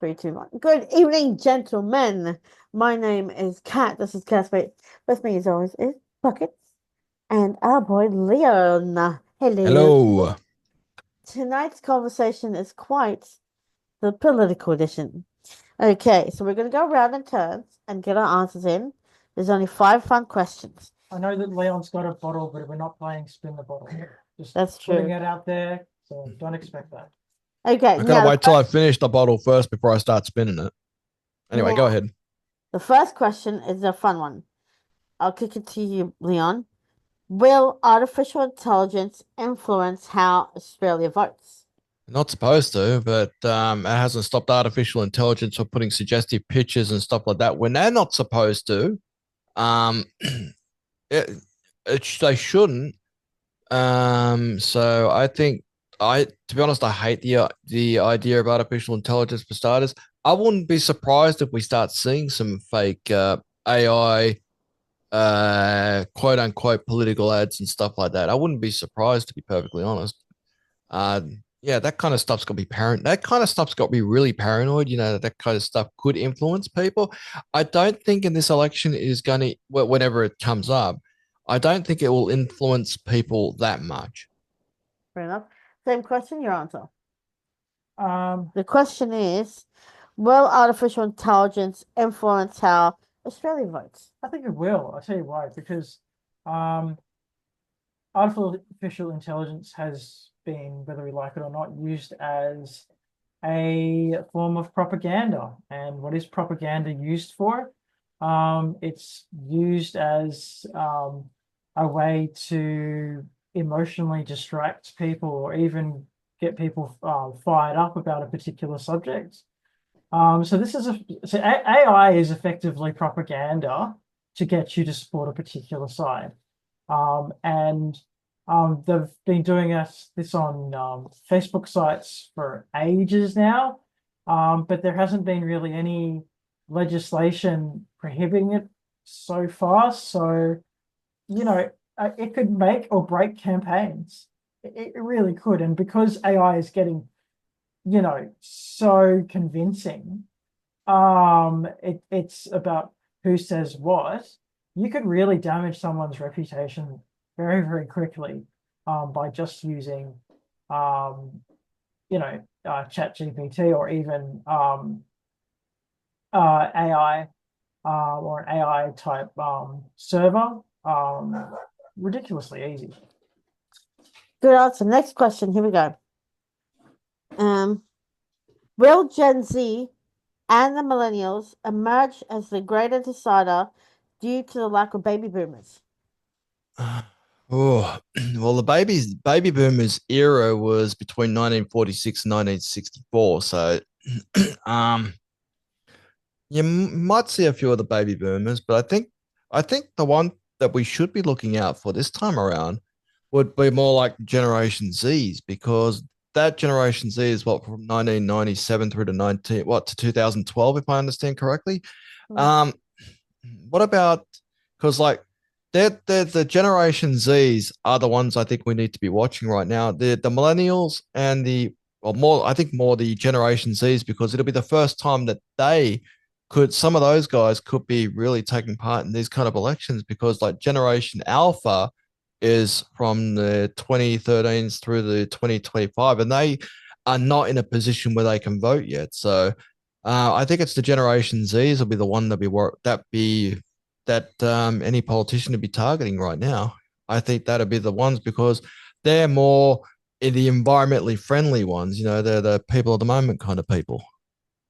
Three, two, one. Good evening, gentlemen. My name is Kat. This is Casper. With me, as always, is Buckets and our boy Leon. Hello. Hello. Tonight's conversation is quite the political edition. Okay, so we're going to go around in turns and get our answers in. There's only five fun questions. I know that Leon's got a bottle, but we're not playing spin the bottle. Just That's putting true. it out there, so don't expect that. Okay, I gotta now wait till I finish the bottle first before I start spinning it. Anyway, go now ahead. the first question is a fun one. I'll kick it to you, Leon. Will artificial intelligence influence how Australia votes? Not supposed to, but it hasn't stopped artificial intelligence from putting suggestive pictures and stuff like that when they're not supposed to. Um, it, they shouldn't. So I think to be honest, I hate the idea of artificial intelligence for starters. I wouldn't be surprised if we start seeing some fake AI quote unquote political ads and stuff like that. I wouldn't be surprised, to be perfectly honest. Uh yeah, that kind of stuff's got to be parent. That kind of stuff's got to be really paranoid. That kind of stuff could influence people. I don't think in this election it is going to, whenever it comes up, I don't think it will influence people that much. Fair enough. Same question, your answer. Um, The question is, will artificial intelligence influence how Australia votes? I think it will. I'll tell you why. Because um, artificial intelligence has been, whether we like it or not, used as a form of propaganda. And what is propaganda used for? It's used as a way to emotionally distract people or even get people fired up about a particular subject. So AI is effectively propaganda to get you to support a particular side. And they've been doing this on Facebook sites for ages now, but there hasn't been really any legislation prohibiting it so far. So, it could make or break campaigns. It really could. And because AI is getting, so convincing, it's about who says what. You could really damage someone's reputation very, very quickly by just using, chat GPT or even AI or an AI type server. Ridiculously easy. Good answer. Next question. Here we go. Um, will Gen Z and the millennials emerge as the greater decider due to the lack of baby boomers? Oh, well, the baby boomers era was between 1946 and 1964. So, um, you might see a few of the baby boomers, but I think the one that we should be looking out for this time around would be more like Generation Zs, because that Generation Z is what, from 1997 through to 2012, if I understand correctly. Mm. Um, what about, because like they're the Generation Zs are the ones I think we need to be watching right now. The millennials and more, I think more the Generation Zs, because it'll be the first time that some of those guys could be really taking part in these kind of elections, because like Generation Alpha is from the 2013s through the 2025, and they are not in a position where they can vote yet. So I think it's the Generation Zs will be the one that any politician to be targeting right now. I think that'd be the ones, because they're more in the environmentally friendly ones. They're the people of the moment kind of people.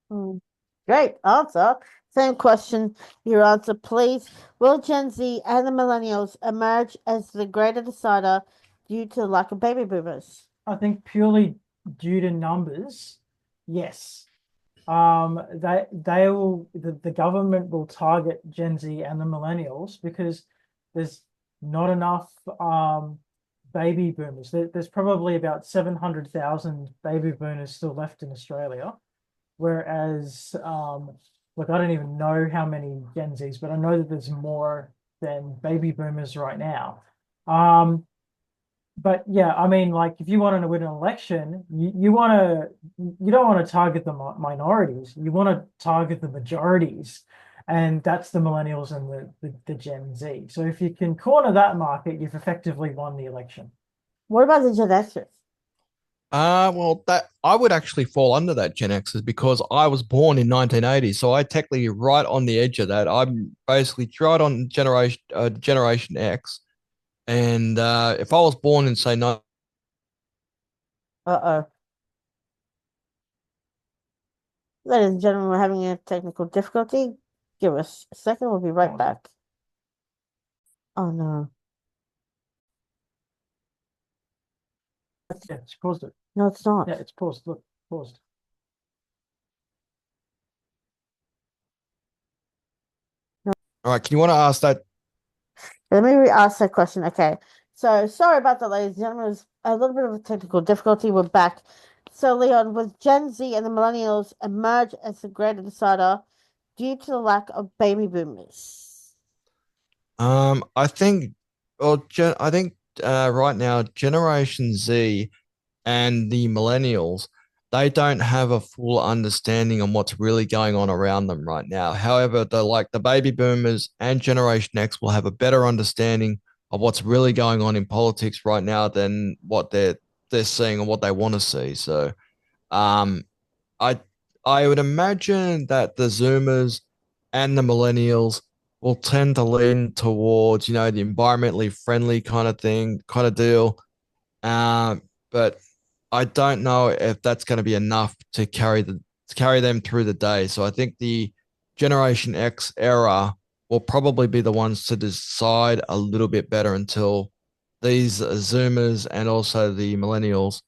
Mm. Great answer. Same question. Your answer, please. Will Gen Z and the millennials emerge as the greater decider due to the lack of baby boomers? I think purely due to numbers, yes. The government will target Gen Z and the millennials because there's not enough baby boomers. There's probably about 700,000 baby boomers still left in Australia, whereas look, I don't even know how many Gen Zs, but I know that there's more than baby boomers right now. Um, But yeah, I mean, like if you want to win an election, you don't want to target the minorities. You want to target the majorities, and that's the millennials and the Gen Z. So if you can corner that market, you've effectively won the election. What about the Gen Xers? Well, that I would actually fall under that Gen Xers because I was born in 1980, so I technically right on the edge of that. I'm basically right on Generation X, and if I was born in say no, Uh-oh. Ladies and gentlemen, we're having a technical difficulty. Give us a second. We'll be right Pause it. back. Oh no. Yeah, it's paused it. No, it's not. Yeah, it's paused. Look, paused. all right, can you want to ask that? Let me re-ask that question. Okay. So sorry about that, ladies and gentlemen. It was a little bit of a technical difficulty. We're back. So Leon, with Gen Z and the millennials emerge as the greater decider due to the lack of baby boomers. I think, I think right now Generation Z and the millennials, they don't have a full understanding on what's really going on around them right now. However, the baby boomers and Generation X will have a better understanding of what's really going on in politics right now than what they're seeing and what they want to see. So, um, I I would imagine that the Zoomers and the millennials will tend to lean towards, the environmentally friendly kind of thing, kind of deal. But I don't know if that's going to be enough to carry them through the day. So I think the Generation X era will probably be the ones to decide a little bit better until these Zoomers and also the millennials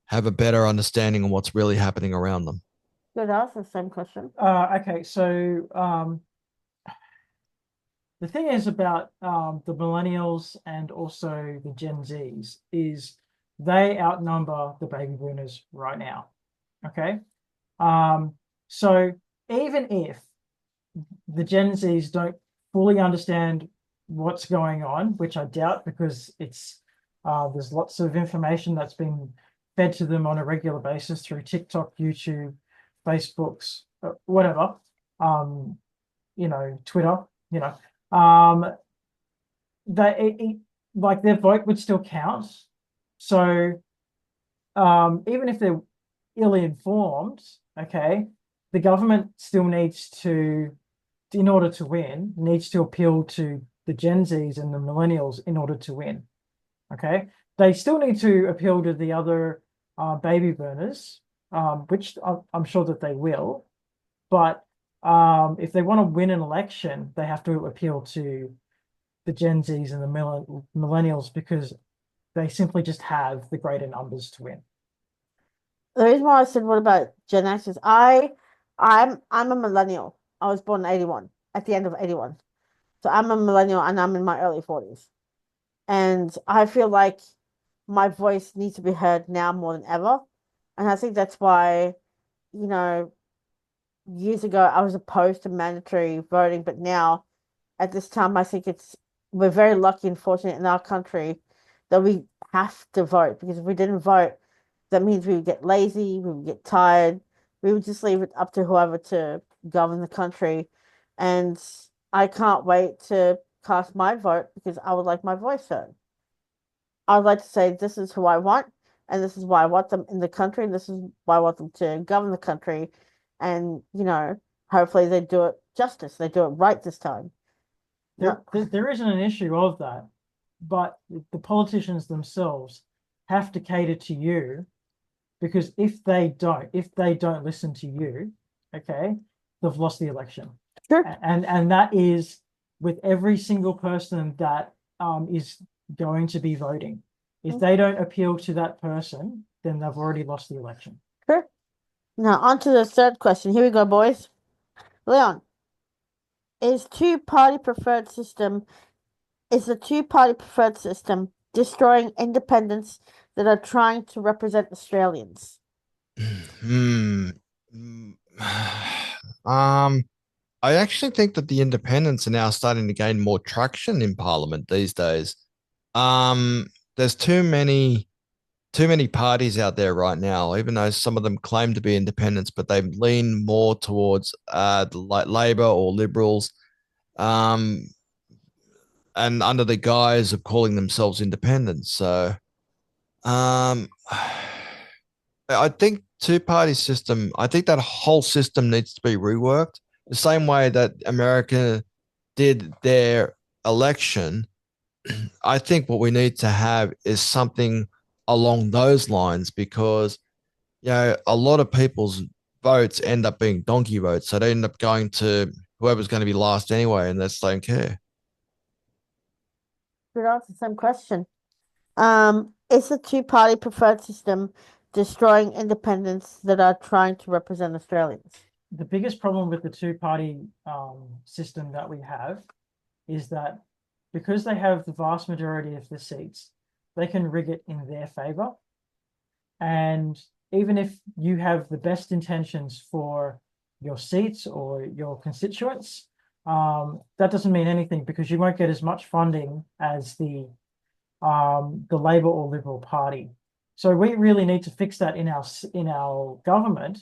have a better understanding of what's really happening around them. Good ask the same question. Okay, so the thing is about the millennials and also the Gen Zs is they outnumber the baby boomers right now. Okay. So even if the Gen Zs don't fully understand what's going on, which I doubt because it's there's lots of information that's been fed to them on a regular basis through TikTok, YouTube, Facebooks, whatever, Twitter, you know, um, like their vote would still count. So even if they're ill informed, okay, the government still needs to, in order to win, needs to appeal to the Gen Zs and the millennials in order to win. Okay, they still need to appeal to the other baby burners, which I'm sure that they will. But if they want to win an election, they have to appeal to the Gen Zs and the millennials because they simply just have the greater numbers to win. The reason why I said what about Gen X is I'm a millennial. I was born in 81, at the end of 81. So I'm a millennial and I'm in my early 40s. And I feel like my voice needs to be heard now more than ever. And I think that's why, you know, years ago I was opposed to mandatory voting, but now at this time I think we're very lucky and fortunate in our country that we have to vote because if we didn't vote, that means we would get lazy, we would get tired, we would just leave it up to whoever to govern the country. And I can't wait to cast my vote because I would like my voice heard. I would like to say this is who I want, and this is why I want them in the country, and this is why I want them to govern the country. And, hopefully they do it justice. They do it right this time. There isn't an issue of that, but the politicians themselves have to cater to you because if they don't listen to you, okay, they've lost the election. Sure. And that is with every single person that is going to be voting. If they don't appeal to that person, then they've already lost the election. Sure. Now on to the third question. Here we go, boys. Leon, is the two-party preferred system destroying independents that are trying to represent Australians? Hmm. Um, I actually think that the independents are now starting to gain more traction in Parliament these days. Um, there's too many parties out there right now, even though some of them claim to be independents, but they lean more towards like Labor or Liberals, um, and under the guise of calling themselves independents. So I think two-party system, I think that whole system needs to be reworked the same way that America did their election. I think what we need to have is something along those lines because a lot of people's votes end up being donkey votes. So they end up going to whoever's going to be last anyway, and they just don't care. Good answer, same question. Is the two-party preferred system destroying independents that are trying to represent Australians? The biggest problem with the two-party system that we have is that because they have the vast majority of the seats, they can rig it in their favor. And even if you have the best intentions for your seats or your constituents, that doesn't mean anything because you won't get as much funding as the Labor or Liberal Party. So we really need to fix that in our government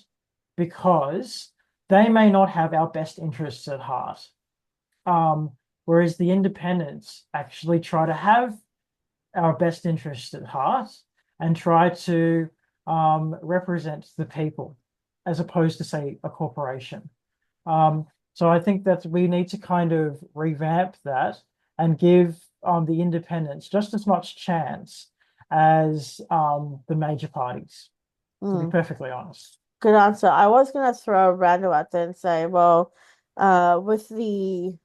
because they may not have our best interests at heart. Whereas the independents actually try to have our best interests at heart and try to represent the people as opposed to, say, a corporation. So I think that we need to kind of revamp that and give the independents just as much chance as the major parties, to be perfectly honest. Good answer. I was going to throw a random out there and say, well, with the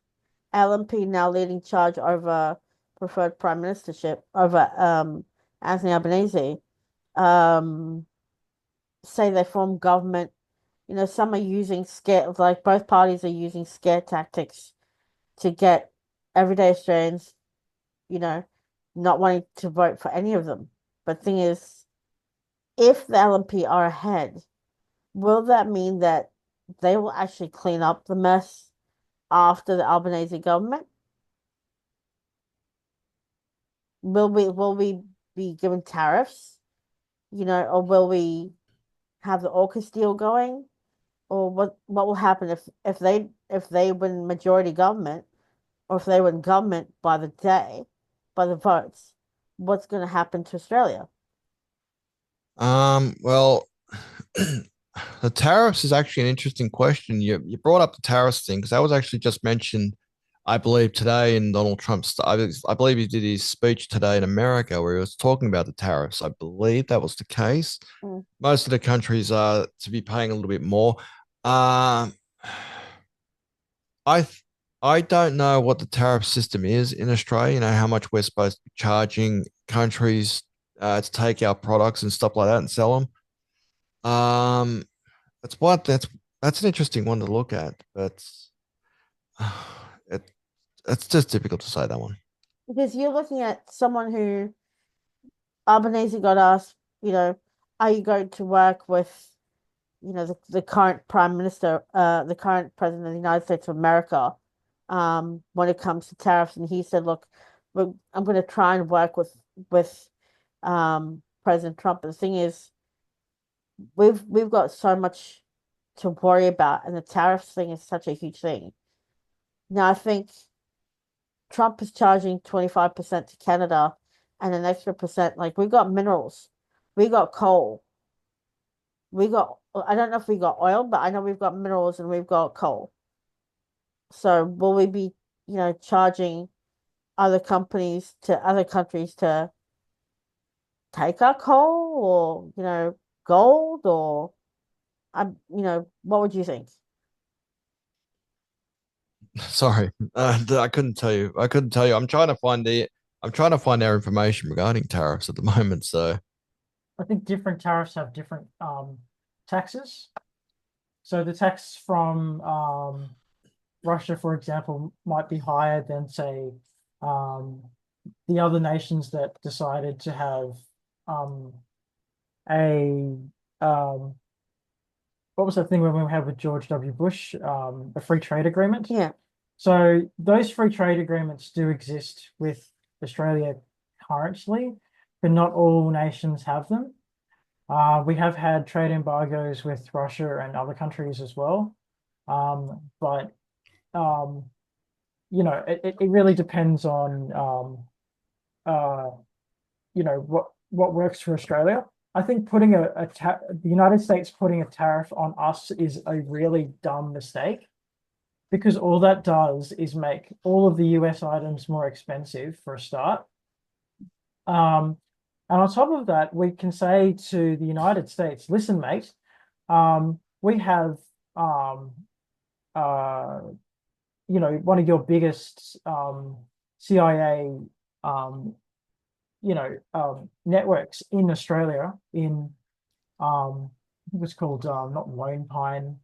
LNP now leading charge over preferred prime ministership over Anthony Albanese, say they form government, some are using scare, like both parties are using scare tactics to get everyday Australians, not wanting to vote for any of them. But the thing is, if the LNP are ahead, will that mean that they will actually clean up the mess after the Albanese government? Will we be given tariffs, or will we have the AUKUS deal going? Or what will happen if they win majority government, or if they win government by the day, by the votes, what's going to happen to Australia? Well, the tariffs is actually an interesting question. You brought up the tariffs thing because that was actually just mentioned, I believe, today in Donald Trump's. I believe he did his speech today in America where he was talking about the tariffs. I believe that was the case. Most of the countries are to be paying a little bit more. Um, I I don't know what the tariff system is in Australia. How much we're supposed to be charging countries to take our products and stuff like that and sell them. That's what that's an interesting one to look at, but it it's just difficult to say that one. Because you're looking at someone who Albanese got asked, are you going to work with, the current prime minister, the current president of the United States of America, when it comes to tariffs, and he said, look, I'm going to try and work with President Trump. But the thing is, we've got so much to worry about, and the tariffs thing is such a huge thing. Now, I think Trump is charging 25% to Canada and an extra percent. Like, we've got minerals, we got coal, I don't know if we got oil, but I know we've got minerals and we've got coal. So will we be, charging other companies to other countries to take our coal, or, gold, or what would you think? Sorry, I couldn't tell you. I couldn't tell you. I'm trying to find our information regarding tariffs at the moment. So I think different tariffs have different taxes. So the tax from Russia, for example, might be higher than, say, the other nations that decided to have a what was that thing when we had with George W. Bush, a free trade agreement? Yeah. So those free trade agreements do exist with Australia currently, but not all nations have them. We have had trade embargoes with Russia and other countries as well. But it really depends on what works for Australia. I think putting the United States putting a tariff on us is a really dumb mistake, because all that does is make all of the US items more expensive for a start. And on top of that, we can say to the United States, listen, mate, we have one of your biggest CIA networks in Australia, in I think it's called not Lone Pine.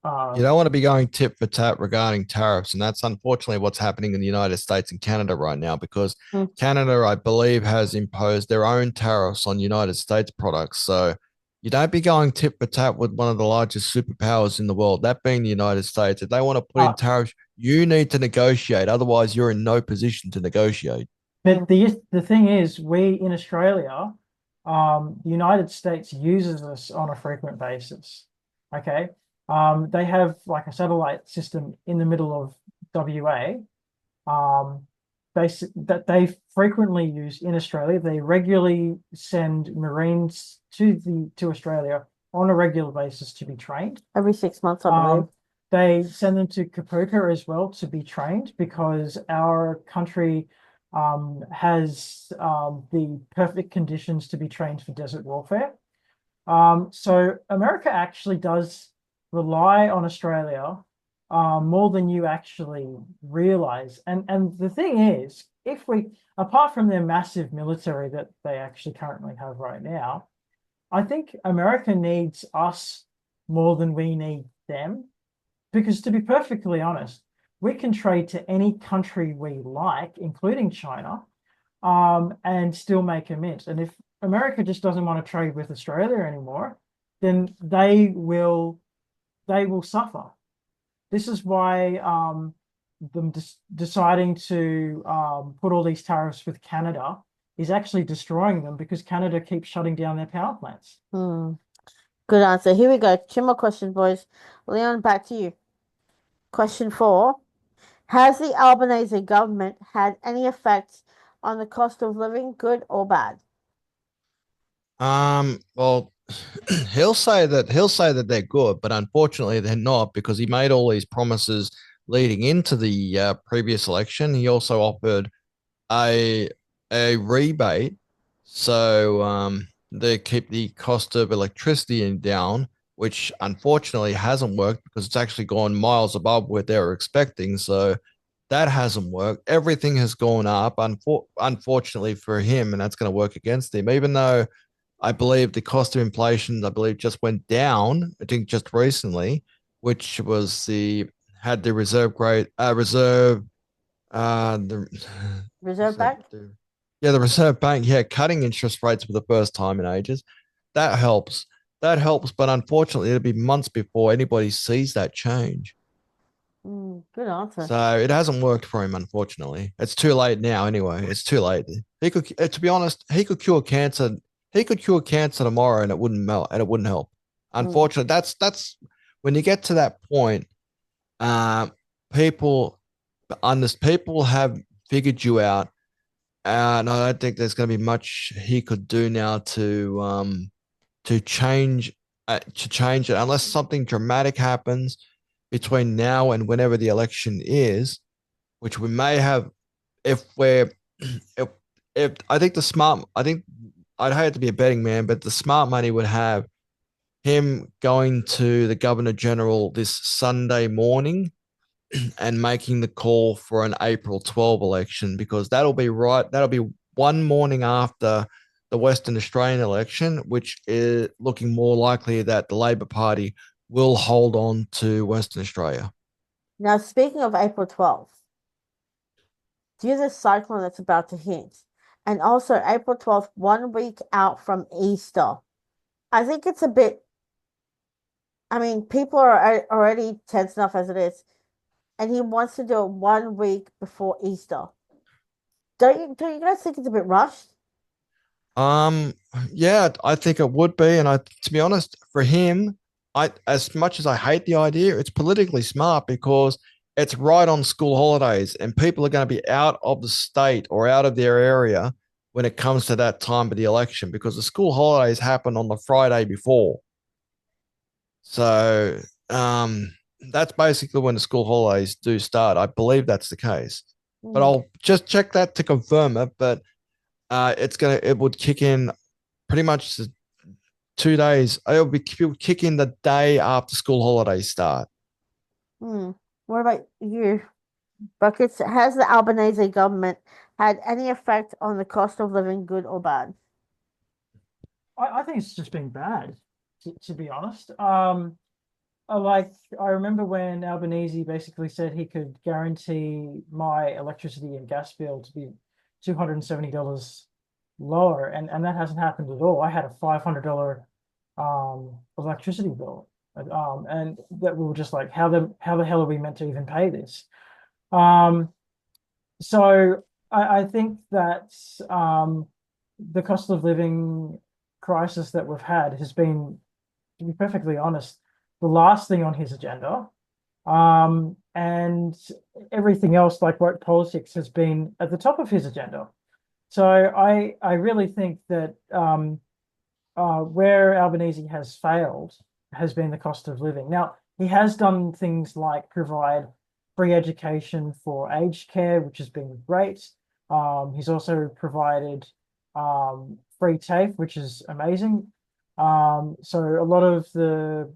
You don't want to be going tit for tat regarding tariffs. And that's unfortunately what's happening in the United States and Canada right now, because Canada, I believe, has imposed their own tariffs on United States products. So you don't be going tit for tat with one of the largest superpowers in the world, that being the United States. If they want to put in tariffs, you need to negotiate. Otherwise, you're in no position to negotiate. But the thing is, we in Australia, the United States uses us on a frequent basis. Okay. They have like a satellite system in the middle of WA. They frequently use in Australia. They regularly send Marines to Australia on a regular basis to be trained. Every 6 months, I believe. They send them to Kapuka as well to be trained, because our country has the perfect conditions to be trained for desert warfare. So America actually does rely on Australia more than you actually realize. And the thing is, if we, apart from their massive military that they actually currently have right now, I think America needs us more than we need them. Because to be perfectly honest, we can trade to any country we like, including China, and still make a mint. And if America just doesn't want to trade with Australia anymore, then they will suffer. This is why them deciding to put all these tariffs with Canada is actually destroying them, because Canada keeps shutting down their power plants. Good answer. Here we go. 2 more questions, boys. Leon, back to you. Question 4. Has the Albanese government had any effects on the cost of living, good or bad? Well, he'll say that they're good, but unfortunately they're not, because he made all these promises leading into the previous election. He also offered a rebate, so they keep the cost of electricity down, which unfortunately hasn't worked, because it's actually gone miles above what they were expecting. So that hasn't worked. Everything has gone up, unfortunately for him, and that's going to work against him. Even though I believe the cost of inflation, I believe, just went down, I think just recently, which was had the the Reserve Bank? The Reserve Bank, cutting interest rates for the first time in ages. That helps. That helps, but unfortunately, it'll be months before anybody sees that change. Good answer. So it hasn't worked for him, unfortunately. It's too late now, anyway. It's too late. He could, to be honest, he could cure cancer. He could cure cancer tomorrow, and it wouldn't melt, and it wouldn't help. Unfortunately, that's when you get to that point. People people have figured you out, and I don't think there's going to be much he could do now to change it, unless something dramatic happens between now and whenever the election is, which we may have. If we're if I think I'd hate to be a betting man, but the smart money would have him going to the Governor General this Sunday morning and making the call for an April 12 election, because that'll be one morning after the Western Australian election, which is looking more likely that the Labor Party will hold on to Western Australia. Now, speaking of April 12th, due to the cyclone that's about to hit, and also April 12th, 1 week out from Easter, I think it's a bit, I mean, people are already tense enough as it is, and he wants to do it 1 week before Easter. don't you guys think it's a bit rushed? Yeah, I think it would be, and to be honest, for him, as much as I hate the idea, it's politically smart because it's right on school holidays, and people are going to be out of the state or out of their area when it comes to that time of the election because the school holidays happen on the Friday before. So, that's basically when the school holidays do start. I believe that's the case, but Mm. I'll just check that to confirm it. But it would kick in pretty much 2 days. It would kick in the day after school holidays start. Hmm. What about you, Buckets? Has the Albanese government had any effect on the cost of living, good or bad? I think it's just been bad, to be honest. I remember when Albanese basically said he could guarantee my electricity and gas bill to be $270 lower, and that hasn't happened at all. I had a $500 electricity bill, and that we were just like, how the hell are we meant to even pay this? Um, so I think that the cost of living crisis that we've had has been, to be perfectly honest, the last thing on his agenda. And everything else, like woke politics, has been at the top of his agenda. So I really think that where Albanese has failed has been the cost of living. Now, he has done things like provide free education for aged care, which has been great. He's also provided free TAFE, which is amazing. So a lot of the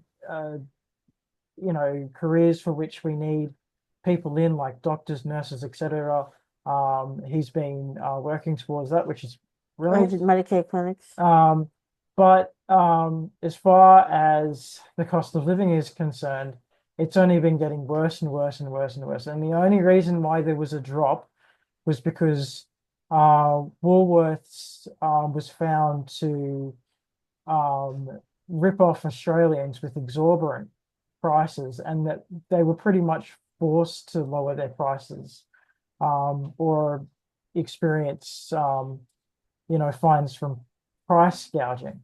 careers for which we need people in, like doctors, nurses, etc. He's been working towards that, which is brilliant. Urgent Medicaid clinics. But as far as the cost of living is concerned, it's only been getting worse and worse and worse and worse. And the only reason why there was a drop was because Woolworths was found to rip off Australians with exorbitant prices, and that they were pretty much forced to lower their prices or experience fines from price gouging.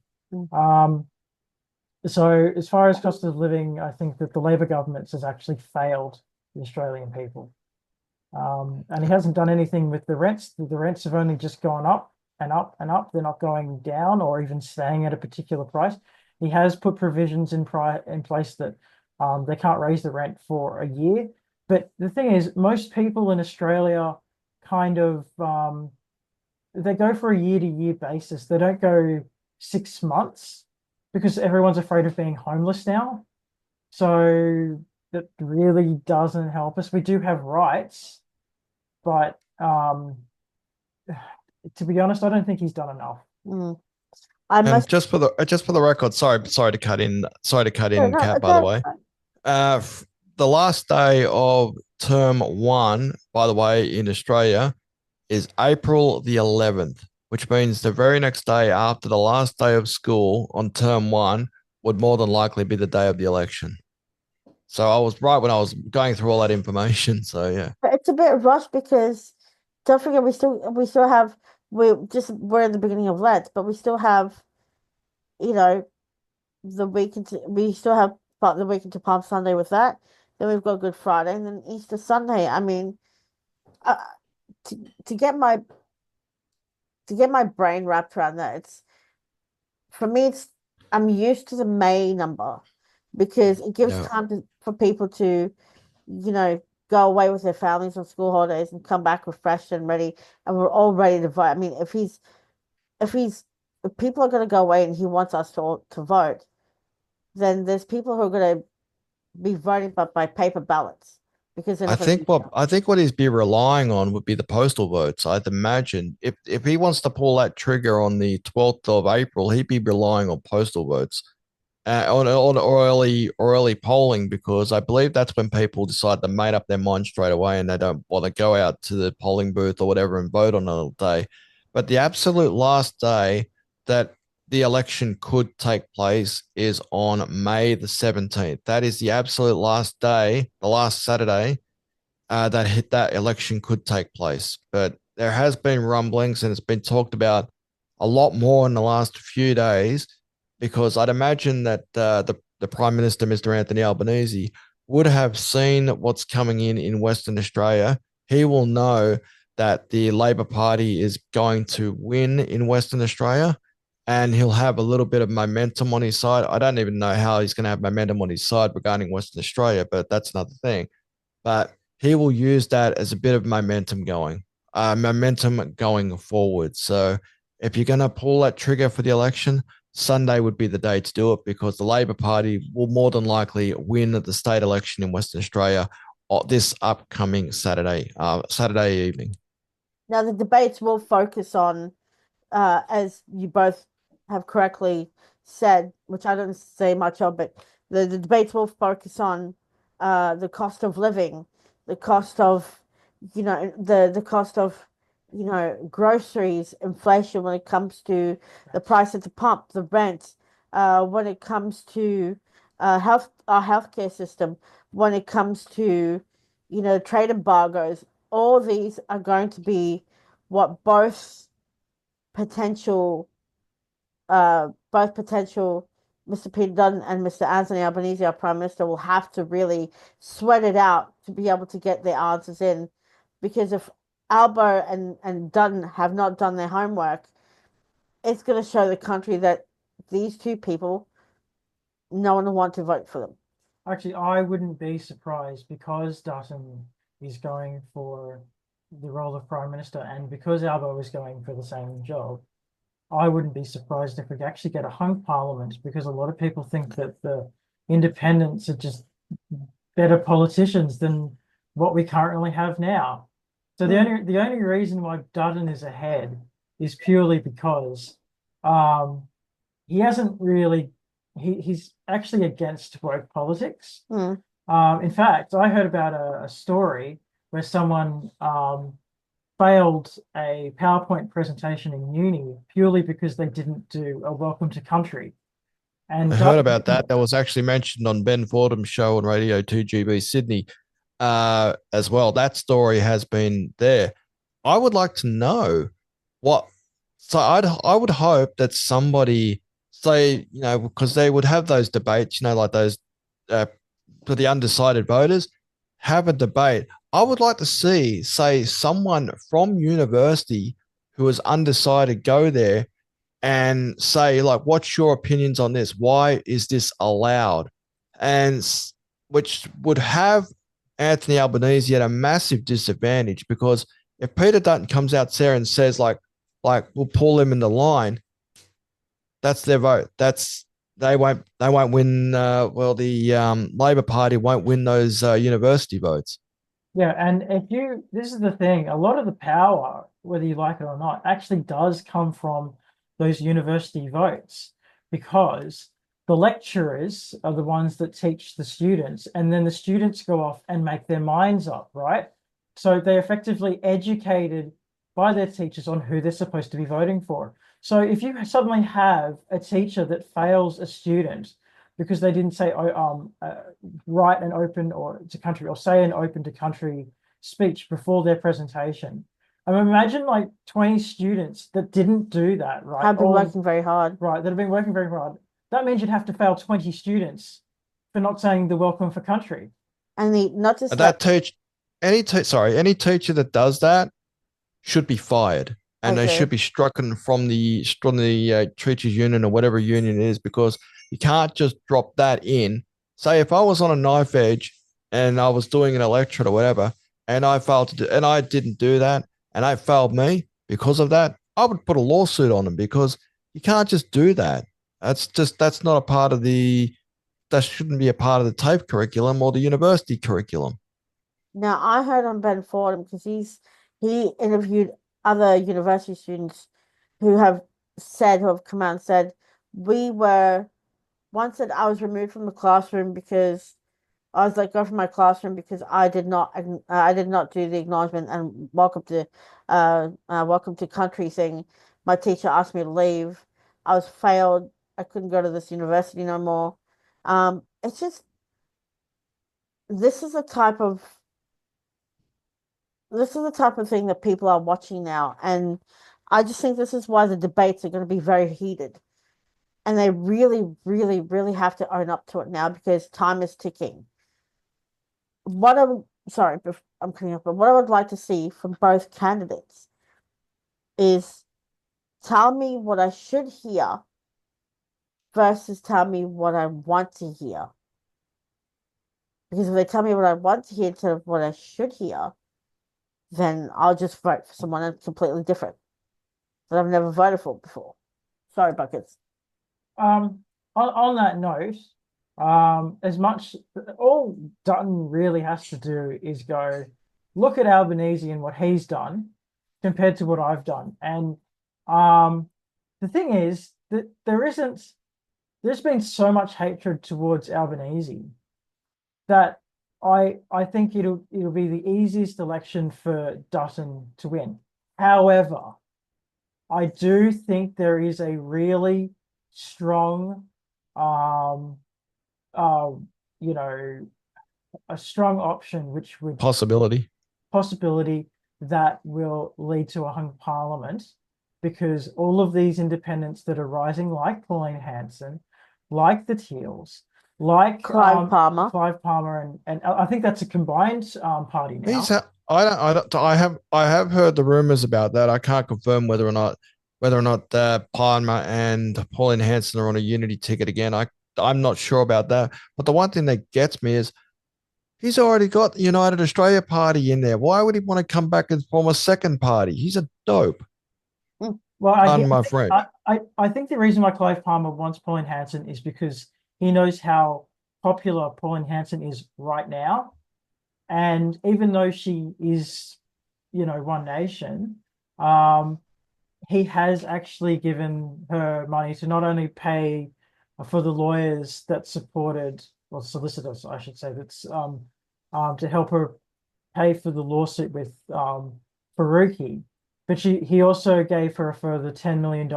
So as far as cost of living, I think that the Labor government has actually failed the Australian people. And he hasn't done anything with the rents. The rents have only just gone up and up and up. They're not going down or even staying at a particular price. He has put provisions in place that they can't raise the rent for a year. But the thing is, most people in Australia kind of they go for a year-to-year basis. They don't go 6 months because everyone's afraid of being homeless now. So that really doesn't help us. We do have rights, but to be honest, I don't think he's done enough. I And must. just for the record, sorry to cut in, No, Kat, by the way. The last day of term 1, by the way, in Australia is April the 11th, which means the very next day after the last day of school on term 1 would more than likely be the day of the election. So I was right when I was going through all that information. So yeah, It's a bit rushed because don't forget we still have we're in the beginning of Lent, but we still have you know the week into we still have part of the week into Palm Sunday with that. Then we've got Good Friday and then Easter Sunday. I mean, uh, to to get my to get my brain wrapped around that, it's for me. I'm used to the May number because it gives yeah. time for people to go away with their families on school holidays and come back refreshed and ready, and we're all ready to vote. I mean, if people are going to go away and he wants us to vote, then there's people who are going to be voting but by paper ballots because they're not going to be. I think what he'd be relying on would be the postal votes. I'd imagine if he wants to pull that trigger on the 12th of April, he'd be relying on postal votes. On early polling, because I believe that's when people decide to make up their mind straight away and they don't want to go out to the polling booth or whatever and vote on another day. But the absolute last day that the election could take place is on May the 17th. That is the absolute last day, the last Saturday that election could take place. But there has been rumblings and it's been talked about a lot more in the last few days, because I'd imagine that the Prime Minister, Mr. Anthony Albanese, would have seen what's coming in Western Australia. He will know that the Labor Party is going to win in Western Australia, and he'll have a little bit of momentum on his side. I don't even know how he's going to have momentum on his side regarding Western Australia, but that's another thing. But he will use that as a bit of momentum going forward. So if you're going to pull that trigger for the election, Sunday would be the day to do it, because the Labor Party will more than likely win the state election in Western Australia this upcoming Saturday evening. Now, the debates will focus on, as you both have correctly said, which I don't say much of, but the debates will focus on the cost of living, the cost of, the cost of, groceries, inflation when it comes to the price at the pump, the rent, when it comes to our healthcare system, when it comes to, trade embargoes. All these are going to be what potential both potential Mr. Peter Dutton and Mr. Anthony Albanese, our Prime Minister, will have to really sweat it out to be able to get their answers in. Because if Albo and Dutton have not done their homework, it's going to show the country that these two people, no one will want to vote for them. Actually, I wouldn't be surprised because Dutton is going for the role of Prime Minister and because Albo is going for the same job. I wouldn't be surprised if we actually get a hung parliament, because a lot of people think that the independents are just better politicians than what we currently have now. So the only reason why Dutton is ahead is purely because he hasn't really he's actually against woke politics. Mm. In fact, I heard about a story where someone failed a PowerPoint presentation in uni purely because they didn't do a welcome to country. And I heard about that. That was actually mentioned on Ben Fordham's show on Radio 2GB Sydney as well. That story has been there. I would like to know what. So I would hope that somebody say, because they would have those debates, like those for the undecided voters, have a debate. I would like to see, say, someone from university who is undecided go there and say, like, what's your opinions on this? Why is this allowed? And which would have Anthony Albanese at a massive disadvantage, because if Peter Dutton comes out there and says, like we'll pull him in the line, that's their vote. They won't win. The Labor Party won't win those university votes. yeah, and this is the thing, a lot of the power, whether you like it or not, actually does come from those university votes, because the lecturers are the ones that teach the students, and then the students go off and make their minds up, right? So they're effectively educated by their teachers on who they're supposed to be voting for. So if you suddenly have a teacher that fails a student because they didn't say write an open or to country or say an open to country speech before their presentation. I mean, imagine like 20 students that didn't do that, right? Have been working very hard. Right, that have been working very hard. That means you'd have to fail 20 students for not saying the welcome for country. And not just that teach any teacher that does that should be fired, and they should be struck from the teachers union or whatever union it is, because you can't just drop that in. Say if I was on a knife edge and I was doing an electorate or whatever, and I failed to do, and I didn't do that, and they failed me because of that, I would put a lawsuit on them, because you can't just do that. That's not a part of that shouldn't be a part of the TAFE curriculum or the university curriculum. Now, I heard on Ben Fordham, because he interviewed other university students who have come out and said, once that I was removed from the classroom because I was let go from my classroom because I did not do the acknowledgement and welcome to country thing. My teacher asked me to leave. I was failed. I couldn't go to this university no more. It's just, this is a type of this is the type of thing that people are watching now, and I just think this is why the debates are going to be very heated, and they really, really, really have to own up to it now because time is ticking. What I'm sorry, I'm cutting up, but what I would like to see from both candidates is tell me what I should hear versus tell me what I want to hear. Because if they tell me what I want to hear instead of what I should hear, then I'll just vote for someone completely different that I've never voted for before. Sorry, Buckets. On that note, as much all Dutton really has to do is go look at Albanese and what he's done compared to what I've done. And the thing is that there's been so much hatred towards Albanese that I think it'll be the easiest election for Dutton to win. However, I do think there is a really strong um uh you know a strong option which would Possibility. possibility that will lead to a hung parliament because all of these independents that are rising like Pauline Hanson, like the Teals, like Clive Palmer. Clive Palmer and I think that's a combined party now. I have heard the rumors about that. I can't confirm whether or not Palmer and Pauline Hanson are on a unity ticket again. I'm not sure about that. But the one thing that gets me is he's already got the United Australia Party in there. Why would he want to come back and form a second party? He's a dope. Well, Pardon my French. I think the reason why Clive Palmer wants Pauline Hanson is because he knows how popular Pauline Hanson is right now. And even though she is, One Nation, he has actually given her money to not only pay for the lawyers that supported, or solicitors, I should say, that's to help her pay for the lawsuit with Faruqi, but he also gave her a further $10 million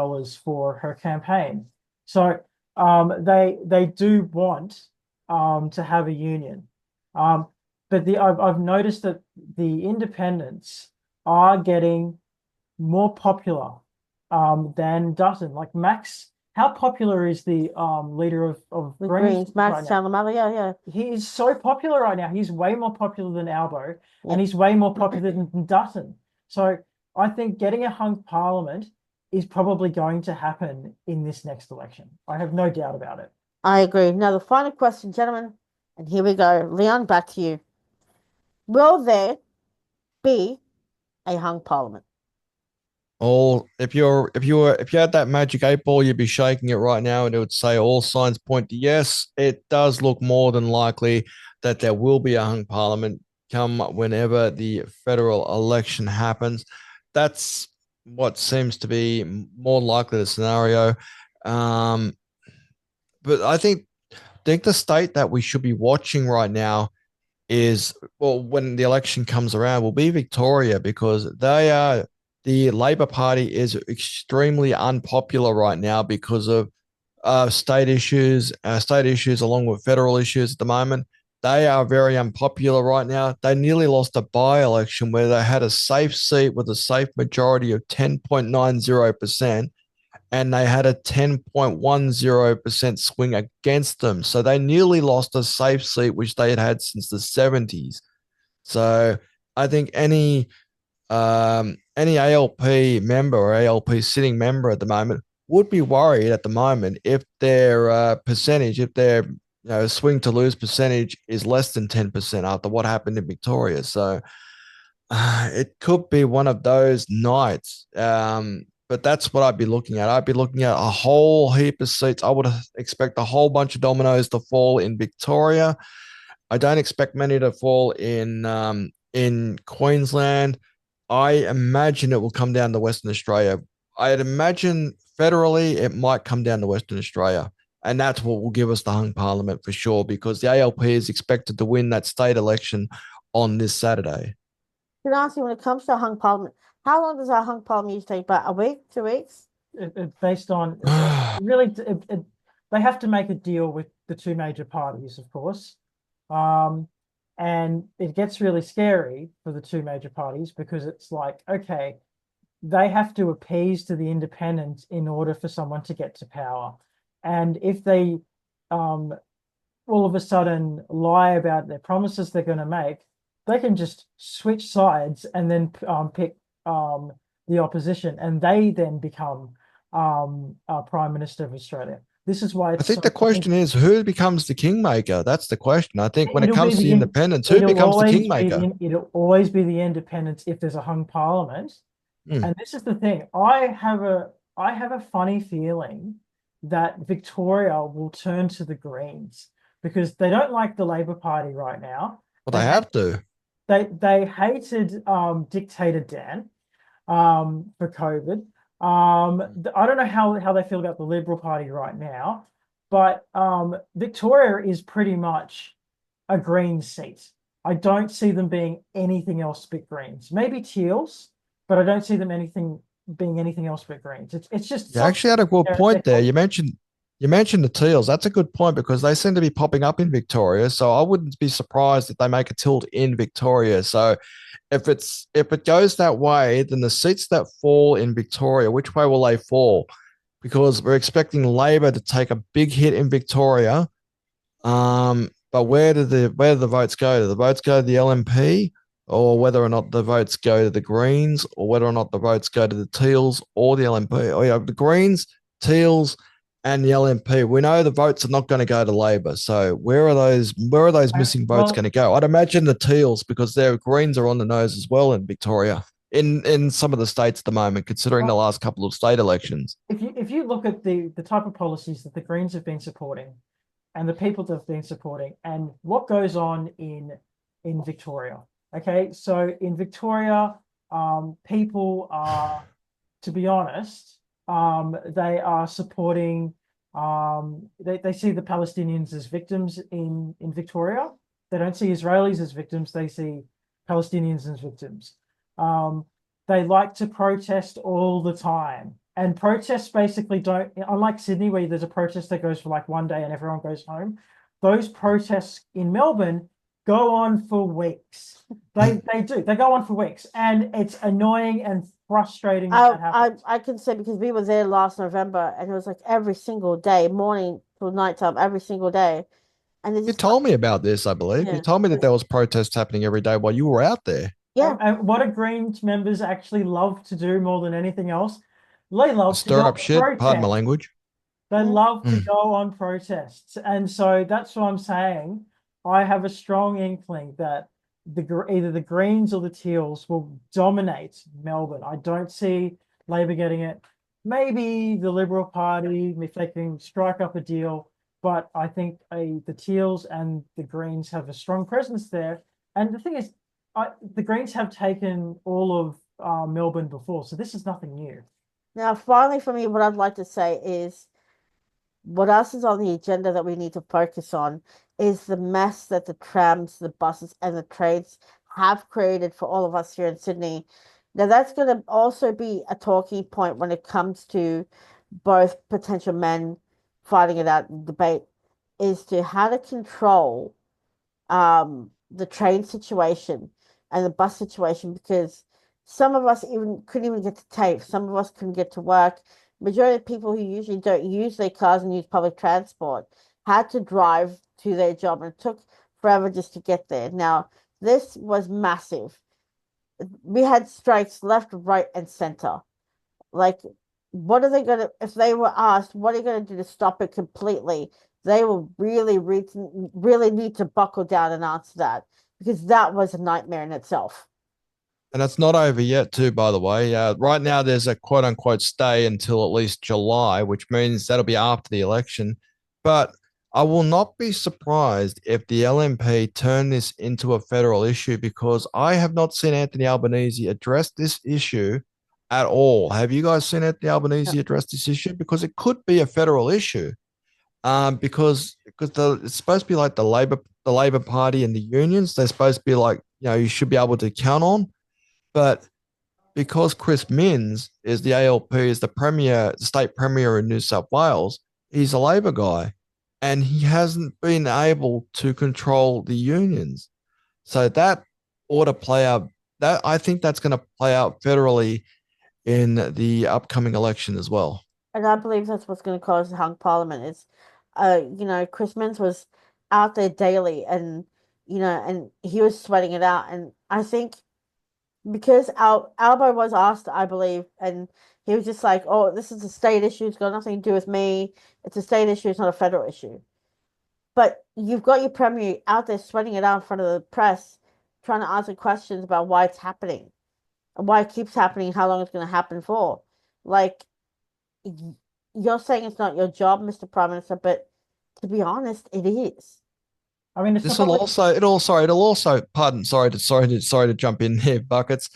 for her campaign. So they do want to have a union. But I've noticed that the independents are getting more popular than Dutton. Like Max, how popular is the leader of The Greens Greens, Max right now? Chandler Mother, yeah. He is so popular right now. He's way more popular than Albo, Yeah. and he's way more popular than Dutton. So I think getting a hung parliament is probably going to happen in this next election. I have no doubt about it. I agree. Now, the final question, gentlemen, and here we go. Leon, back to you. Will there be a hung parliament? If you had that magic 8 ball, you'd be shaking it right now, and it would say all signs point to yes. It does look more than likely that there will be a hung parliament come whenever the federal election happens. That's what seems to be more likely the scenario. But I think the state that we should be watching right now is, well, when the election comes around, will be Victoria, because the Labor Party is extremely unpopular right now because of state issues along with federal issues at the moment. They are very unpopular right now. They nearly lost a by-election where they had a safe seat with a safe majority of 10.90%, and they had a 10.10% swing against them. So they nearly lost a safe seat, which they had had since the 70s. So I think any ALP member or ALP sitting member at the moment would be worried at the moment if their percentage, if their swing to lose percentage is less than 10% after what happened in Victoria. So it could be one of those nights. But that's what I'd be looking at. I'd be looking at a whole heap of seats. I would expect a whole bunch of dominoes to fall in Victoria. I don't expect many to fall in Queensland. I imagine it will come down to Western Australia. I'd imagine federally it might come down to Western Australia. And that's what will give us the hung parliament for sure, because the ALP is expected to win that state election on this Saturday. Can I ask you, when it comes to a hung parliament, how long does our hung parliament usually take? About a week, 2 weeks? Based on really, they have to make a deal with the two major parties, of course. And it gets really scary for the two major parties because it's like, okay, they have to appease to the independents in order for someone to get to power. And if they all of a sudden lie about their promises they're going to make, they can just switch sides and then pick the opposition, and they then become Prime Minister of Australia. This is why I it's think so the question is who becomes the kingmaker? That's the question. I think when it it'll be comes to the independents, who it'll becomes the always be kingmaker? it'll always be the independents if there's a hung parliament. Hmm. And this is the thing. I have a funny feeling that Victoria will turn to the Greens because they don't like the Labor Party right now. Well, They they hate, have to. they hated dictator Dan for COVID. I don't know how they feel about the Liberal Party right now, but Victoria is pretty much a green seat. I don't see them being anything else but greens. Maybe teals, but I don't see them being anything else but greens. It's just You something actually had a good they're point there. You mentioned the Teals. That's a good point because they seem to be popping up in Victoria. So I wouldn't be surprised if they make a tilt in Victoria. So if it goes that way, then the seats that fall in Victoria, which way will they fall? Because we're expecting Labor to take a big hit in Victoria. But where do the votes go? Do the votes go to the LNP, or whether or not the votes go to the Greens, or whether or not the votes go to the Teals or the LNP? Oh yeah, the Greens, Teals, and the LNP. We know the votes are not going to go to Labor. So where are those missing votes well, going to go? I'd imagine the Teals because their Greens are on the nose as well in Victoria. In some of the states at the moment, considering the well, last couple of state elections. if you look at the type of policies that the Greens have been supporting and the people that have been supporting and what goes on in Victoria. Okay, so in Victoria, people are, to be honest, they are supporting. They see the Palestinians as victims in Victoria. They don't see Israelis as victims. They see Palestinians as victims. Um, they like to protest all the time. And protests basically don't, unlike Sydney, where there's a protest that goes for like one day and everyone goes home, those protests in Melbourne go on for weeks. They do. They go on for weeks. And it's annoying and frustrating that that happens. I can say because we were there last November and it was like every single day, morning till nighttime, every single day. And it's You just told me about this, I believe. You yeah, told me that there was protests happening every day while you were out there. yeah. And what do Greens members actually love to do more than anything else? They love to Stir go up on shit. Pardon my protest. language. They Mm. love to Mm. go on protests. And so that's what I'm saying. I have a strong inkling that either the Greens or the Teals will dominate Melbourne. I don't see Labor getting it. Maybe the Liberal Party, if they can strike up a deal, but I think the Teals and the Greens have a strong presence there. And the thing is, the Greens have taken all of Melbourne before, so this is nothing new. Now, finally, for me, what I'd like to say is what else is on the agenda that we need to focus on is the mess that the trams, the buses, and the trains have created for all of us here in Sydney. Now, that's going to also be a talking point when it comes to both potential men fighting it out in debate, is to how to control the train situation and the bus situation because some of us even couldn't even get to TAFE, some of us couldn't get to work. Majority of people who usually don't use their cars and use public transport had to drive to their job and it took forever just to get there. Now, this was massive. We had strikes left, right, and center. Like, what are they gonna, if they were asked, what are you gonna do to stop it completely? They will really need to buckle down and answer that because that was a nightmare in itself. And it's not over yet, too, by the way. Right now, there's a quote unquote stay until at least July, which means that'll be after the election. But I will not be surprised if the LNP turn this into a federal issue because I have not seen Anthony Albanese address this issue at all. Have you guys seen Anthony Albanese address this issue? Because it could be a federal issue. Because it's supposed to be like the Labor Party and the unions. They're supposed to be like you should be able to count on. But because Chris Minns is the ALP, is the premier, the state premier in New South Wales, he's a Labor guy, and he hasn't been able to control the unions. So that ought to play out. That I think that's going to play out federally in the upcoming election as well. And I believe that's what's going to cause the hung parliament. Is, Chris Minns was out there daily, and and he was sweating it out. And I think because Albo was asked, I believe, and he was just like, "Oh, this is a state issue. It's got nothing to do with me. It's a state issue. It's not a federal issue." But you've got your premier out there sweating it out in front of the press, trying to answer questions about why it's happening and why it keeps happening, how long it's going to happen for. Like, you're saying it's not your job, Mr. Prime Minister, but to be honest, it is. I mean, it's This not will like also it'll also pardon sorry to jump in here, buckets.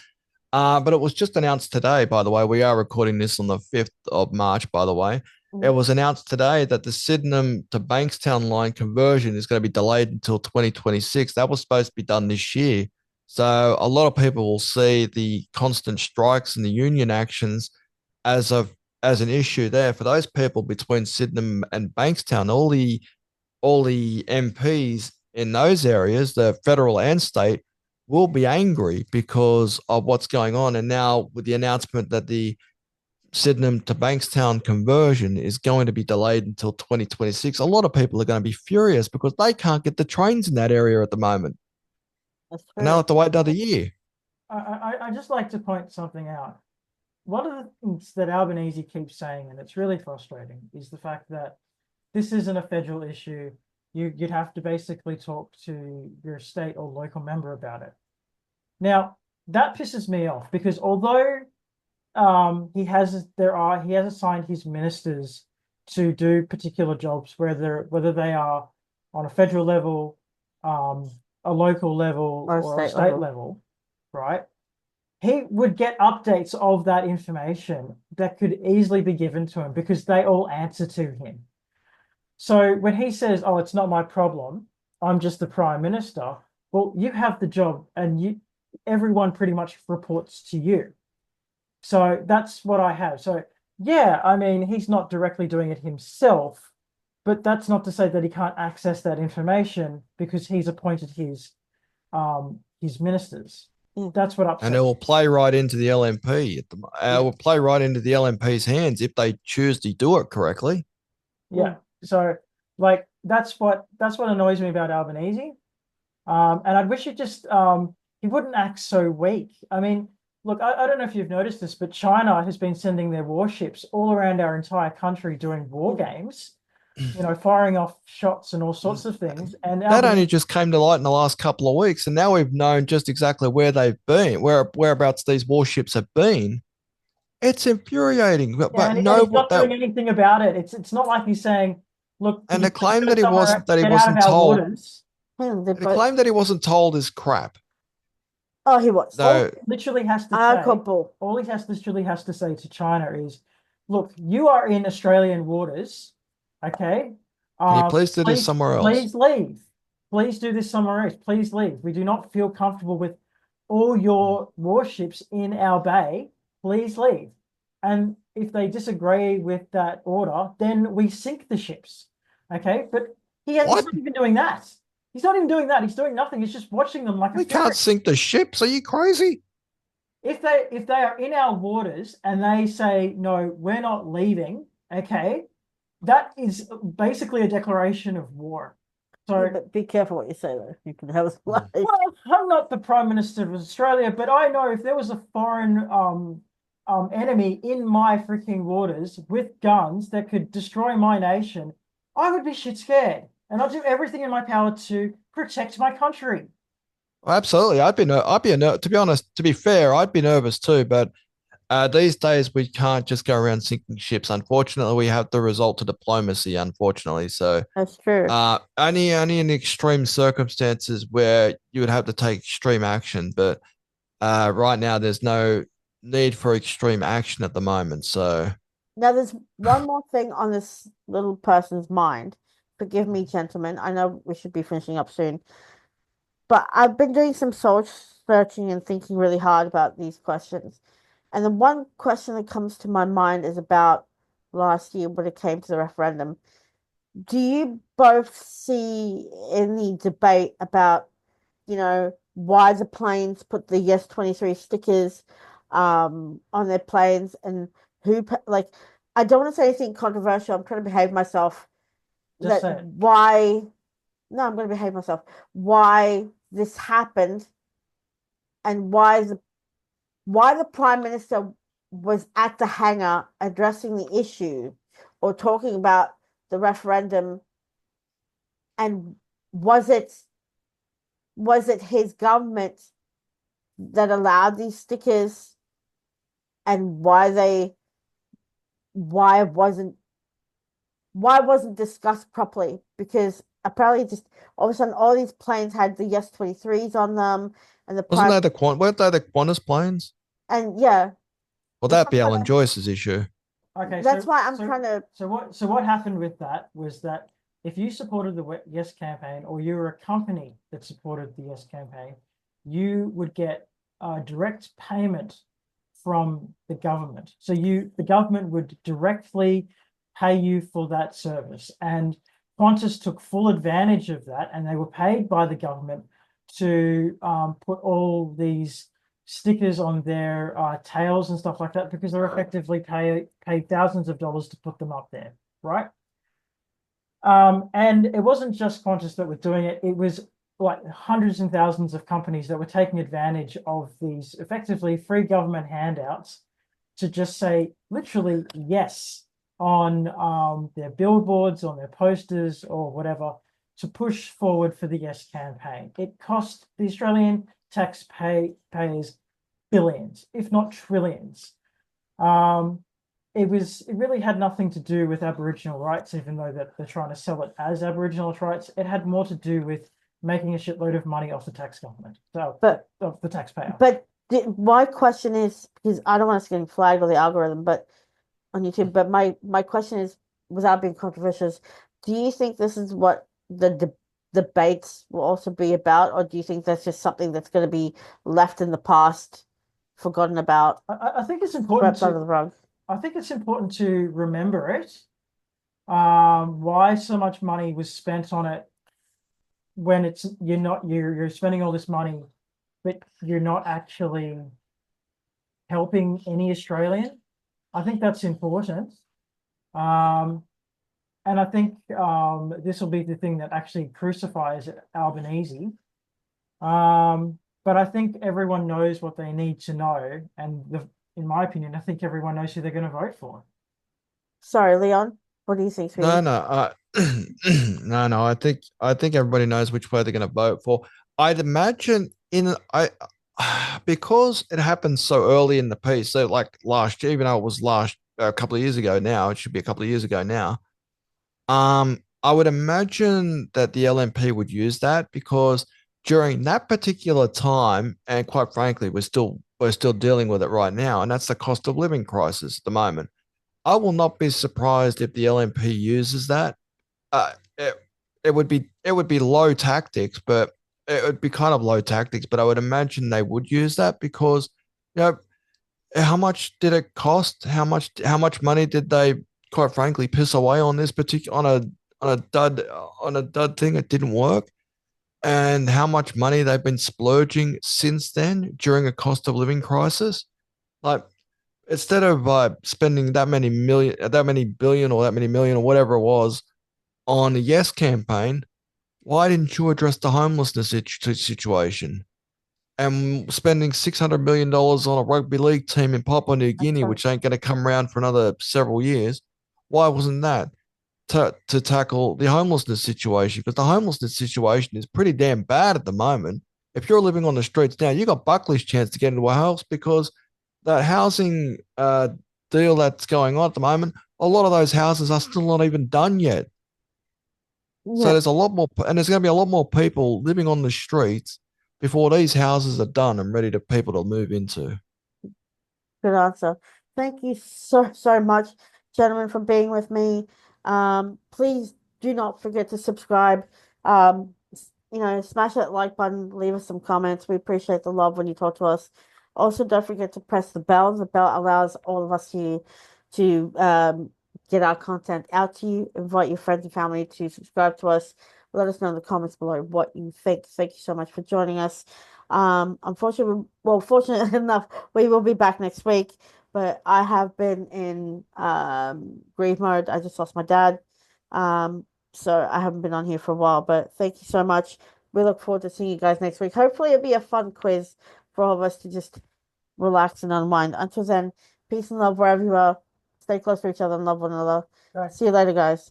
But it was just announced today, by the way. We are recording this on the 5th of March, by the way. It Mm. was announced today that the Sydenham to Bankstown line conversion is going to be delayed until 2026. That was supposed to be done this year. So a lot of people will see the constant strikes and the union actions as of as an issue there. For those people between Sydenham and Bankstown, all the MPs in those areas, the federal and state, will be angry because of what's going on. And now with the announcement that the Sydenham to Bankstown conversion is going to be delayed until 2026, a lot of people are going to be furious because they can't get the trains in that area at the moment. That's And they'll true. have to wait another year. I just like to point something out. One of the things that Albanese keeps saying, and it's really frustrating, is the fact that this isn't a federal issue. You'd have to basically talk to your state or local member about it. Now, that pisses me off because although he has assigned his ministers to do particular jobs, whether they are on a federal level, a local level, Or a or a state state level. level, right? He would get updates of that information that could easily be given to him because they all answer to him. So when he says, "Oh, it's not my problem. I'm just the prime minister," well, you have the job, and everyone pretty much reports to you. So that's what I have. So yeah, I mean, he's not directly doing it himself, but that's not to say that he can't access that information because he's appointed his ministers. Yeah. That's what And it upsets will me. play right into the LNP. It Yeah. will play right into the LNP's hands if they choose to do it correctly. Yeah. So like that's what annoys me about Albanese. And I wish he wouldn't act so weak. I mean, look, I don't know if you've noticed this, but China has been sending their warships all around our entire country doing war games, firing off shots and all sorts of things. And That Albanese, only just came to light in the last couple of weeks, and now we've known just exactly where they've been, whereabouts these warships have been. It's infuriating, but, yeah, but and no, he's what not that doing anything about it. It's not like he's saying, "Look, could and you the please claim go that he somewhere, wasn't that he get out of wasn't our told, waters?" the claim that he wasn't told is crap. Oh, he was. All Though he literally has to I say, couple. all he has literally has to say to China is, "Look, you are in Australian waters, okay? can you please do this Please, somewhere else? please leave. Please do this somewhere else. Please leave. We do not feel comfortable with all your warships in our bay. Please leave." And if they disagree with that order, then we sink the ships, okay? But he's What? not even doing that. He's not even doing that. He's doing nothing. He's just watching them like a We can't ferret. sink the ships. Are you crazy? If they are in our waters and they say no, we're not leaving, okay, that is basically a declaration of war. Yeah, So, but be careful what you say though. You can have a Mm. like. well, I'm not the Prime Minister of Australia, but I know if there was a foreign enemy in my freaking waters with guns that could destroy my nation, I would be shit scared, and I'll do everything in my power to protect my country. Absolutely. To be honest, to be fair, I'd be nervous too. But these days we can't just go around sinking ships. Unfortunately, we have to resort to diplomacy. Unfortunately, so That's true. only in extreme circumstances where you would have to take extreme action. But right now, there's no need for extreme action at the moment. So Now, there's one more thing on this little person's mind. Forgive me, gentlemen. I know we should be finishing up soon, but I've been doing some soul searching and thinking really hard about these questions. And the one question that comes to my mind is about last year when it came to the referendum. Do you both see any debate about, why the planes put the Yes 23 stickers on their planes, and like, I don't want to say anything controversial. I'm trying to behave myself. Just That say it. why No, I'm going to behave myself. Why this happened, and why the Prime Minister was at the hangar addressing the issue or talking about the referendum, and was it his government that allowed these stickers, and why it wasn't discussed properly, because apparently just all of a sudden all these planes had the Yes 23s on them, and the Wasn't prime that weren't they the Qantas planes? and yeah, Well, that's that'd be Alan Joyce's issue. Okay, that's so why I'm trying to. what happened with that was that if you supported the Yes campaign, or you were a company that supported the Yes campaign, you would get direct payment from the government. So the government would directly pay you for that service, and Qantas took full advantage of that, and they were paid by the government to put all these stickers on their tails and stuff like that, because they're effectively paid thousands of dollars to put them up there, right? And it wasn't just Qantas that were doing it. It was like hundreds and thousands of companies that were taking advantage of these effectively free government handouts to just say literally yes on their billboards, on their posters, or whatever, to push forward for the Yes campaign. It cost the Australian taxpayers billions, if not trillions. It really had nothing to do with Aboriginal rights, even though that they're trying to sell it as Aboriginal rights. It had more to do with making a shitload of money off the tax government, so But of the taxpayer. but my question is, because I don't want us getting flagged on the algorithm, but on YouTube. But my question is, without being controversial, do you think this is what the debates will also be about, or do you think that's just something that's going to be left in the past, forgotten about, I think it's important swept under to the rug? I think it's important to remember it. Why so much money was spent on it when you're spending all this money, but you're not actually helping any Australian. I think that's important. And I think this will be the thing that actually crucifies Albanese. But I think everyone knows what they need to know, and in my opinion, I think everyone knows who they're going to vote for. Sorry, Leon. What do you think, sweetie? No, no, no. I think everybody knows which way they're going to vote for. I'd imagine because it happened so early in the piece. So like last year, even though it was last a couple of years ago now, it should be a couple of years ago now. I would imagine that the LNP would use that because during that particular time, and quite frankly, we're still dealing with it right now, and that's the cost of living crisis at the moment. I will not be surprised if the LNP uses that. Uh, it, it would be low tactics, but it would be kind of low tactics. But I would imagine they would use that because, you know, how much did it cost? How much money did they, quite frankly, piss away on this particular on a dud thing? It didn't work, and how much money they've been splurging since then during a cost of living crisis. Like instead of spending that many billion, or that many million, or whatever it was on the Yes campaign, why didn't you address the homelessness situation? And spending $600 million on a rugby league team in Papua New Guinea, Sorry. which ain't going to come around for another several years, why wasn't that to tackle the homelessness situation? Because the homelessness situation is pretty damn bad at the moment. If you're living on the streets now, you got Buckley's chance to get into a house because that housing deal that's going on at the moment, a lot of those houses are still not even done yet. So Yeah. there's a lot more, and there's going to be a lot more people living on the streets before these houses are done and ready to people to move into. Good answer. Thank you so much, gentlemen, for being with me. Please do not forget to subscribe. Smash that like button, leave us some comments. We appreciate the love when you talk to us. Also, don't forget to press the bell. The bell allows all of us here to get our content out to you. Invite your friends and family to subscribe to us. Let us know in the comments below what you think. Thank you so much for joining us. Unfortunately, well, fortunately enough, we will be back next week. But I have been in grief mode. I just lost my dad. So I haven't been on here for a while. But thank you so much. We look forward to seeing you guys next week. Hopefully, it'll be a fun quiz for all of us to just relax and unwind. Until then, peace and love wherever you are. Stay close to each other and love one another. Right. See you later, guys.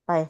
Bye.